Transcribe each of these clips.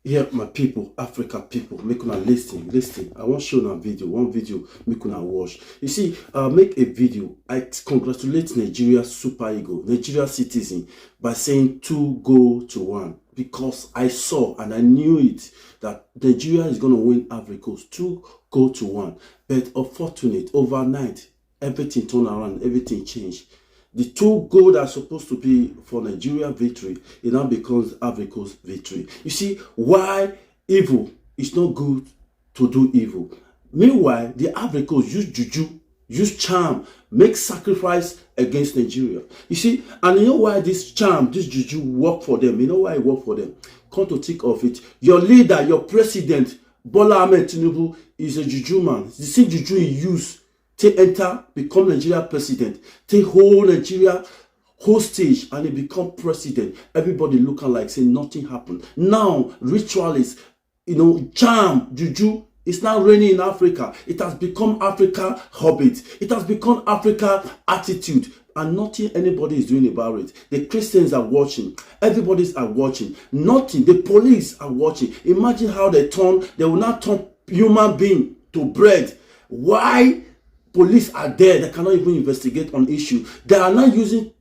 Yeah, my people, Africa people, make una listen. I want show una video, one video, make una watch. You see, make a video. I congratulate Nigeria Super Eagles, Nigeria citizen, by saying 2-1 because I saw and I knew it that Nigeria is gonna win Africa 2-1. But unfortunate, overnight, everything turned around, everything changed. The 2 goals that are supposed to be for Nigeria victory, it now becomes Africa's victory. You see, why evil is not good to do evil. Meanwhile, the Africans use juju, use charm, make sacrifice against Nigeria. You see, and you know why this charm, this juju work for them? You know why it work for them? Come to think of it, your leader, your president, Bola Ahmed Tinubu, is a juju man. The same juju he use to enter, become Nigeria president, take whole Nigeria hostage, and he become president. Everybody looking like saying nothing happened. Now, ritualists, charm, juju, it's now raining in Africa. It has become Africa habit. It has become Africa attitude. And nothing anybody is doing about it. The Christians are watching. Everybody's are watching. Nothing. The police are watching. Imagine how they will not turn human being to bread. Why? Police are there. They cannot even investigate on issue. They are not using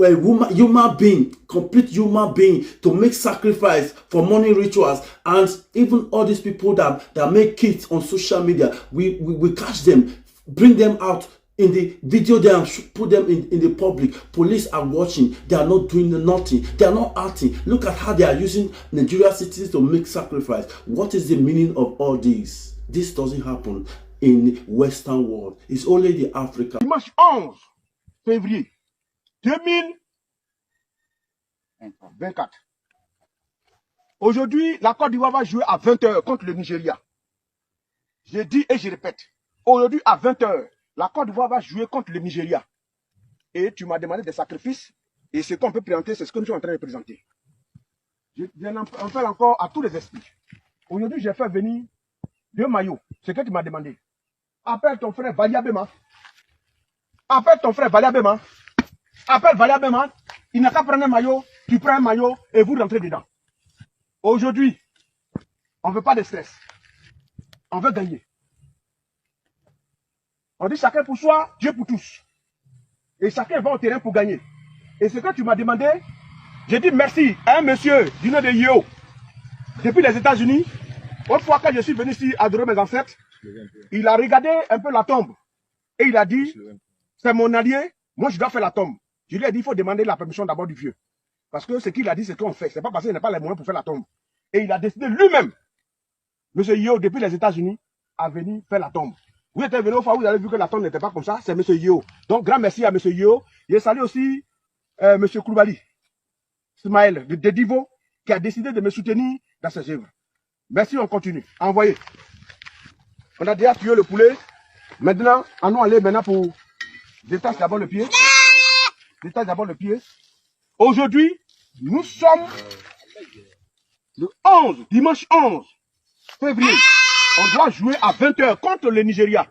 a human being, complete human being, to make sacrifice for money rituals. And even all these people that make kids on social media, we catch them, bring them out in the video there and put them in the public. Police are watching. They are not doing nothing. They are not acting. Look at how they are using Nigeria citizens to make sacrifice. What is the meaning of all this? This doesn't happen in the Western world. It's only the Africa. Dimanche 11 février 2024. Aujourd'hui, la Côte d'Ivoire va jouer à 20h contre le Nigeria. Je dis et je répète. Aujourd'hui, à 20h, la Côte d'Ivoire va jouer contre le Nigeria. Et tu m'as demandé des sacrifices. Et ce qu'on peut présenter, c'est ce que nous sommes en train de présenter. Je en faire encore à tous les esprits. Aujourd'hui, j'ai fait venir 2 maillots. C'est ce que tu m'as demandé. Appelle ton frère Valia Bema. Appelle ton frère Valia Bema. Appelle Valia Bema. Il n'a qu'à prendre un maillot. Tu prends un maillot et vous rentrez dedans. Aujourd'hui, on ne veut pas de stress. On veut gagner. On dit chacun pour soi, Dieu pour tous. Et chacun va au terrain pour gagner. Et ce que tu m'as demandé, j'ai dit merci à un monsieur du nom de Yo. Depuis les États-Unis, autrefois quand je suis venu ici adorer mes ancêtres, il a regardé un peu la tombe. Et il a dit, c'est mon allié, moi je dois faire la tombe. Je lui ai dit, il faut demander la permission d'abord du vieux. Parce que ce qu'il a dit, c'est qu'on fait. C'est pas parce qu'il n'a pas les moyens pour faire la tombe. Et il a décidé lui-même, monsieur Yo, depuis les États-Unis, à venir faire la tombe. Vous êtes venu au fois où vous avez vu que la tombe n'était pas comme ça, c'est monsieur Yo. Donc grand merci à monsieur Yo. Je salue aussi monsieur Koulibaly, Ismaël de Divo, qui a décidé de me soutenir dans ses œuvres. Merci, on continue. Envoyez. On a déjà tué le poulet. Maintenant, allons aller maintenant pour détacher d'abord le pied. Détache d'abord le pied. Aujourd'hui, nous sommes le 11, dimanche 11 février. On doit jouer à 20h contre le Nigeria.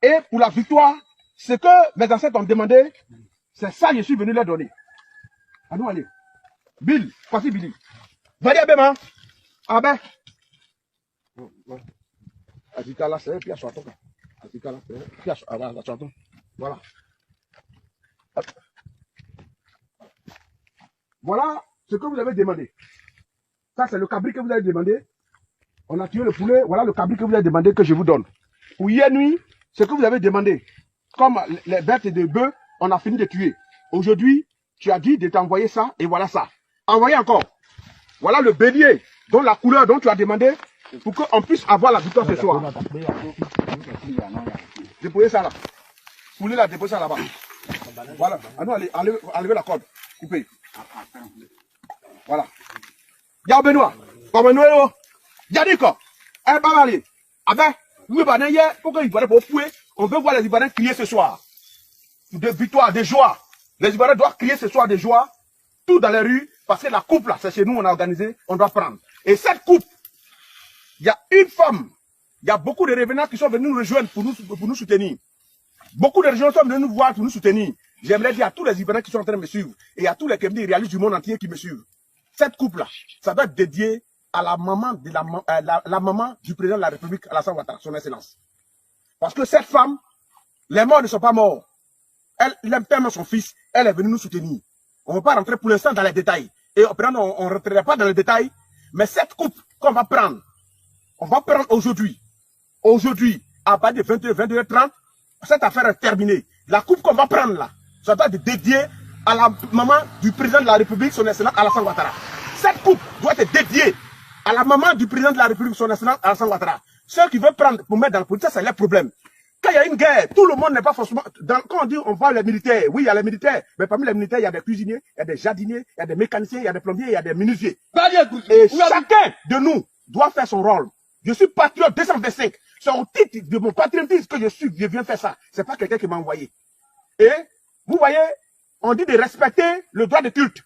Et pour la victoire, ce que mes ancêtres ont demandé, c'est ça que je suis venu leur donner. Allons aller. Bill, voici Billy. Valia Bema. Ah ben. Voilà. Voilà ce que vous avez demandé. Ça, c'est le cabri que vous avez demandé. On a tué le poulet. Voilà le cabri que vous avez demandé que je vous donne. Pour hier nuit, ce que vous avez demandé, comme les bêtes de bœufs, on a fini de tuer. Aujourd'hui, tu as dit de t'envoyer ça et voilà ça. Envoyez encore. Voilà le bélier, dont la couleur dont tu as demandé, pour qu'on puisse avoir la victoire ce soir. Déposez ça là. Poulet là, déposez ça là-bas. Voilà. Allez, enlevez la corde. Coupez. Voilà. Y'a Benoît. Comme nous, y'a dit quoi? Eh, pas mal. Ah ben, nous, hier, pour que les Ivoiriens pour fouer, on veut voir les Ivoiriens crier ce soir. De victoire, de joie. Les Ivoiriens doivent crier ce soir de joie, tout dans les rues, parce que la coupe là, c'est chez nous, on a organisé, on doit prendre. Et cette coupe, il y a une femme, il y a beaucoup de revenants qui sont venus nous rejoindre pour nous soutenir. Beaucoup de régions sont venus nous voir pour nous soutenir. J'aimerais dire à tous les Ivoiriens qui sont en train de me suivre et à tous les réalistes du monde entier qui me suivent. Cette coupe-là, ça doit être dédié à la maman, la maman du président de la République, Alassane Ouattara, son excellence. Parce que cette femme, les morts ne sont pas morts. Elle aime tellement son fils, elle est venue nous soutenir. On ne va pas rentrer pour l'instant dans les détails. Et on ne rentrera pas dans les détails. Mais cette coupe qu'on va prendre, on va prendre aujourd'hui. Aujourd'hui, à partir de 22h30, cette affaire est terminée. La coupe qu'on va prendre là, ça doit être dédié à la maman du président de la République, son excellence Alassane Ouattara. Cette coupe doit être dédiée à la maman du président de la République, son excellence Alassane Ouattara. Ceux qui veulent prendre pour mettre dans le politique, c'est leur problème. Quand il y a une guerre, tout le monde n'est pas forcément... Quand on dit on voit les militaires, oui, il y a les militaires. Mais parmi les militaires, il y a des cuisiniers, il y a des jardiniers, il y a des mécaniciens, il y a des plombiers, il y a des menuisiers. Et chacun de nous doit faire son rôle. Je suis patriote 225. C'est au titre de mon patriotisme que je viens faire ça. C'est pas quelqu'un qui m'a envoyé. Et vous voyez, on dit de respecter le droit de culte.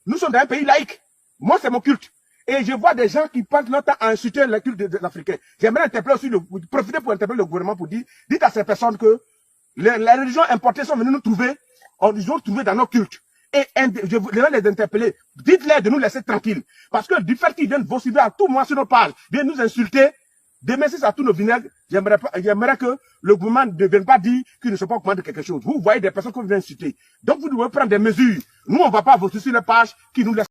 Nous sommes dans un pays laïque. Moi, c'est mon culte. Et je vois des gens qui passent leur temps à insulter le culte des Africains. J'aimerais interpeller aussi, profiter pour interpeller le gouvernement pour dire, dites à ces personnes que les religions importées sont venues nous trouver, ils ont trouvé dans nos cultes. Et je vais les interpeller. Dites-leur de nous laisser tranquilles. Parce que du fait qu'ils viennent vociférer à tout moment sur nos pages, viennent nous insulter, démentir à tous nos vinaigres, j'aimerais que le gouvernement ne vienne pas dire qu'ils ne sont pas au courant de quelque chose. Vous voyez des personnes que vous venez insulter. Donc vous devez prendre des mesures. Nous, on ne va pas voter sur les pages qui nous laissent